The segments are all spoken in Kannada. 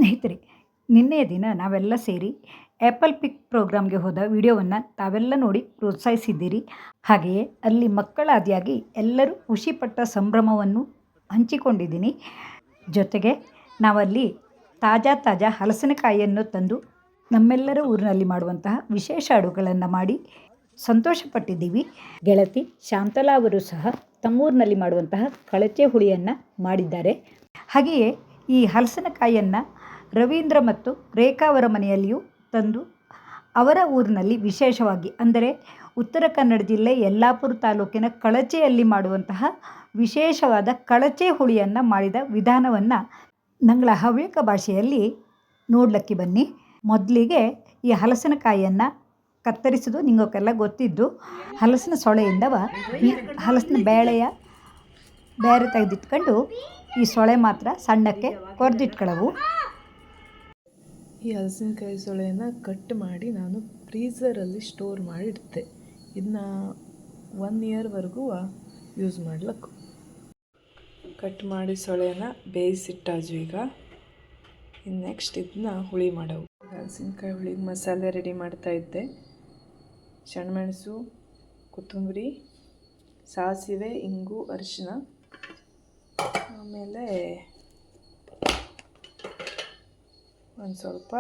ಸ್ನೇಹಿತರೆ, ನಿನ್ನೆಯ ದಿನ ನಾವೆಲ್ಲ ಸೇರಿ ಆ್ಯಪಲ್ ಪಿಕ್ ಪ್ರೋಗ್ರಾಮ್ಗೆ ಹೋದ ವಿಡಿಯೋವನ್ನು ತಾವೆಲ್ಲ ನೋಡಿ ಪ್ರೋತ್ಸಾಹಿಸಿದ್ದೀರಿ. ಹಾಗೆಯೇ ಅಲ್ಲಿ ಮಕ್ಕಳಾದಿಯಾಗಿ ಎಲ್ಲರೂ ಖುಷಿಪಟ್ಟ ಸಂಭ್ರಮವನ್ನು ಹಂಚಿಕೊಂಡಿದ್ದೀನಿ. ಜೊತೆಗೆ ನಾವಲ್ಲಿ ತಾಜಾ ಹಲಸಿನಕಾಯಿಯನ್ನು ತಂದು ನಮ್ಮೆಲ್ಲರ ಊರಿನಲ್ಲಿ ಮಾಡುವಂತಹ ವಿಶೇಷ ಅಡುಗೆಗಳನ್ನು ಮಾಡಿ ಸಂತೋಷಪಟ್ಟಿದ್ದೀವಿ. ಗೆಳತಿ ಶಾಂತಲಾ ಅವರು ಸಹ ತಮ್ಮೂರಿನಲ್ಲಿ ಮಾಡುವಂತಹ ಕಳಚೆ ಹುಳಿಯನ್ನು ಮಾಡಿದ್ದಾರೆ. ಹಾಗೆಯೇ ಈ ಹಲಸಿನಕಾಯಿಯನ್ನು ರವೀಂದ್ರ ಮತ್ತು ರೇಖಾ ಅವರ ಮನೆಯಲ್ಲಿಯೂ ತಂದು ಅವರ ಊರಿನಲ್ಲಿ ವಿಶೇಷವಾಗಿ, ಅಂದರೆ ಉತ್ತರ ಕನ್ನಡ ಜಿಲ್ಲೆ ಯಲ್ಲಾಪುರ ತಾಲೂಕಿನ ಕಳಚೆಯಲ್ಲಿ ಮಾಡುವಂತಹ ವಿಶೇಷವಾದ ಕಳಚೆ ಹುಳಿಯನ್ನು ಮಾಡಿದ ವಿಧಾನವನ್ನು ನಂಗಳ ಹವ್ಯಕ ಭಾಷೆಯಲ್ಲಿ ನೋಡ್ಲಿಕ್ಕೆ ಬನ್ನಿ. ಮೊದಲಿಗೆ ಈ ಹಲಸಿನಕಾಯಿಯನ್ನು ಕತ್ತರಿಸೋದು ನಿಂಗೋಕೆಲ್ಲ ಗೊತ್ತಿದ್ದು, ಹಲಸಿನ ಸೊಳೆಯಿಂದವ ಈ ಹಲಸಿನ ಬೇರೆ ತೆಗೆದಿಟ್ಕೊಂಡು ಈ ಸೊಳೆ ಮಾತ್ರ ಸಣ್ಣಕ್ಕೆ ಕೊರೆದಿಟ್ಕೊಳ್ಳವು. ಈ ಹಲಸಿನಕಾಯಿ ಸೊಳೆಯನ್ನು ಕಟ್ ಮಾಡಿ ನಾನು ಫ್ರೀಝರಲ್ಲಿ ಸ್ಟೋರ್ ಮಾಡಿ ಇಡ್ತೆ. ಇದನ್ನ 1 ಇಯರ್ವರೆಗೂ ಯೂಸ್ ಮಾಡ್ಲಿಕ್ಕೆ. ಕಟ್ ಮಾಡಿ ಸೊಳೆನ ಬೇಯಿಸಿಟ್ಟಾಜು. ಈಗ ಇನ್ನು ನೆಕ್ಸ್ಟ್ ಇದನ್ನ ಹುಳಿ ಮಾಡವು. ಹಲಸಿನಕಾಯಿ ಹುಳಿಗೆ ಮಸಾಲೆ ರೆಡಿ ಮಾಡ್ತಾ ಇದ್ದೆ. ಸಣ್ಣಮೆಣಸು, ಕೊತ್ತಂಬರಿ, ಸಾಸಿವೆ, ಇಂಗು, ಅರಿಶಿನ, ಆಮೇಲೆ ಒಂದು ಸ್ವಲ್ಪ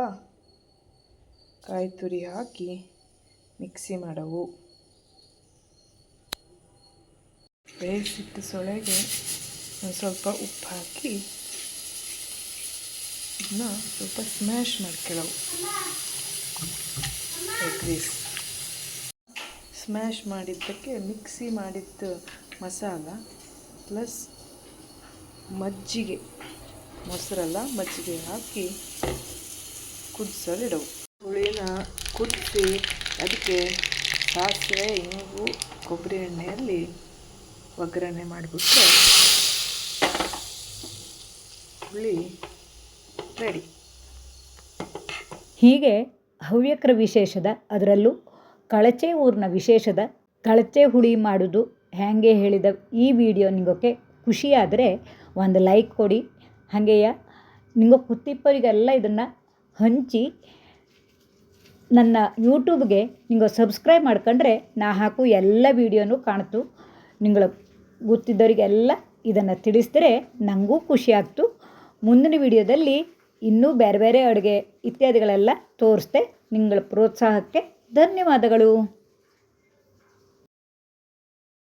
ಕಾಯಿ ತುರಿ ಹಾಕಿ ಮಿಕ್ಸಿ ಮಾಡವು. ಬೇಯಿಸಿಟ್ಟ ಸೊಳೆಗೆ ಒಂದು ಸ್ವಲ್ಪ ಉಪ್ಪು ಹಾಕಿ ಇದನ್ನ ಸ್ವಲ್ಪ ಸ್ಮ್ಯಾಶ್ ಮಾಡ್ಕೊಳ್ಳವು. ಸ್ಮ್ಯಾಶ್ ಮಾಡಿದ್ದಕ್ಕೆ ಮಿಕ್ಸಿ ಮಾಡಿದ್ದ ಮಸಾಲ ಪ್ಲಸ್ ಮಜ್ಜಿಗೆ, ಮೊಸರಲ್ಲ ಮಜ್ಜಿಗೆ ಹಾಕಿ ಕುದಿಸಲಿಡವು. ಹುಳಿನ ಕುದಿಸಿ ಅದಕ್ಕೆ ಸಾಸಿವೆ, ಇಂಗು, ಕೊಬ್ಬರಿ ಎಣ್ಣೆಯಲ್ಲಿ ಒಗ್ಗರಣೆ ಮಾಡಿಬಿಟ್ರೆ ಹುಳಿ ರೆಡಿ. ಹೀಗೆ ಹವ್ಯಕರ ವಿಶೇಷದ, ಅದರಲ್ಲೂ ಕಳಚೆ ಊರಿನ ವಿಶೇಷದ ಕಳಚೆ ಹುಳಿ ಮಾಡೋದು ಹೇಗೆ ಹೇಳಿದ ಈ ವಿಡಿಯೋ ನಿಂಗೋಕೆ ಖುಷಿಯಾದರೆ ಒಂದು ಲೈಕ್ ಕೊಡಿ. ಹಾಗೆಯೇ ನಿಂಗೋ ಕುತ್ತಿಪ್ಪರಿಗೆಲ್ಲ ಇದನ್ನು ಹಂಚಿ ನನ್ನ ಯೂಟ್ಯೂಬ್ಗೆ ನಿಂಗೋ ಸಬ್ಸ್ಕ್ರೈಬ್ ಮಾಡ್ಕೊಂಡ್ರೆ ನಾ ಹಾಕು ಎಲ್ಲ ವಿಡಿಯೋನೂ ಕಾಣ್ತು. ನಿಂಗಳ ಗೊತ್ತಿದ್ದವರಿಗೆಲ್ಲ ಇದನ್ನು ತಿಳಿಸಿದ್ರೆ ನನಗೂ ಖುಷಿ ಆಗ್ತು. ಮುಂದಿನ ವಿಡಿಯೋದಲ್ಲಿ ಇನ್ನೂ ಬೇರೆ ಬೇರೆ ಅಡುಗೆ ಇತ್ಯಾದಿಗಳೆಲ್ಲ ತೋರಿಸ್ದೆ. ನಿಂಗಳ ಪ್ರೋತ್ಸಾಹಕ್ಕೆ ಧನ್ಯವಾದಗಳು.